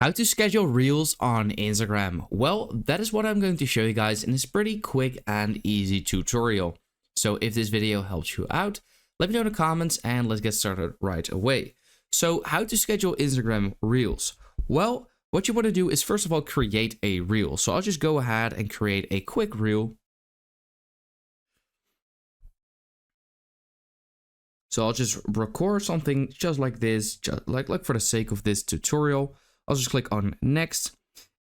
How to schedule reels on Instagram. Well, that is what I'm going to show you guys in this pretty quick and easy tutorial. So if this video helps you out, let me know in the comments and let's get started right away. So how to schedule Instagram reels? Well, what you want to do is first of all create a reel. So I'll just go ahead and create a quick reel. So I'll just record something just like this, just like for the sake of this tutorial. I'll just click on next.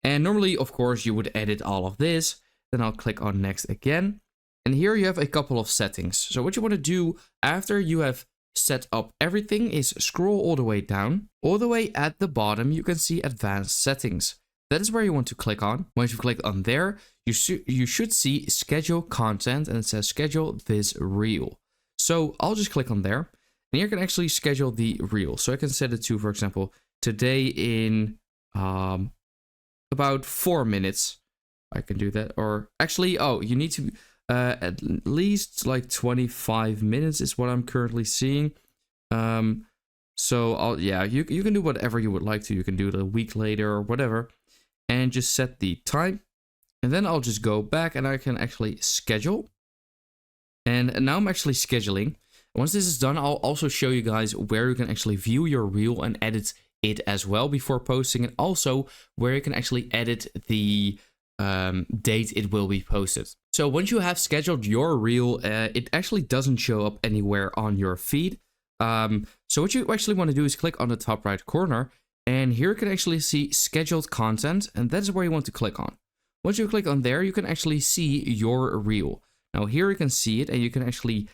And normally, of course, you would edit all of this. Then I'll click on next again. And here you have a couple of settings. So what you want to do after you have set up everything is scroll all the way down. All the way at the bottom, you can see advanced settings. That is where you want to click on. Once you click on there, you should see schedule content and it says schedule this reel. So I'll just click on there and you can actually schedule the reel. So I can set it to, for example, today in about 4 minutes. I can do that. Or actually, you need to at least like 25 minutes is what I'm currently seeing. So you can do whatever you would like to. You can do it a week later or whatever and just set the time. And then I'll just go back and I can actually schedule. And now I'm actually scheduling. Once this is done, I'll also show you guys where you can actually view your reel and edit it as well before posting, and also where you can actually edit the date it will be posted. So once you have scheduled your reel, it actually doesn't show up anywhere on your feed. So what you actually want to do is click on the top right corner, and here you can actually see scheduled content, and that is where you want to click on. Once you click on there, you can actually see your reel. Now here you can see it, and you can actually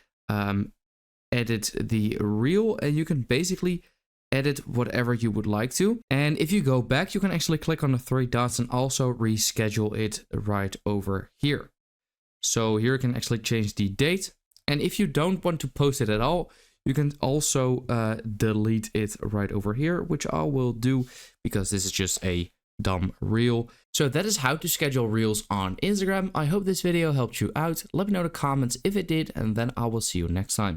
edit the reel, and you can basically edit whatever you would like to. And if you go back, you can actually click on the 3 dots and also reschedule it right over here. So here you can actually change the date. And if you don't want to post it at all, you can also delete it right over here, which I will do because this is just a dumb reel. So that is how to schedule reels on Instagram. I hope this video helped you out. Let me know in the comments if it did, and then I will see you next time.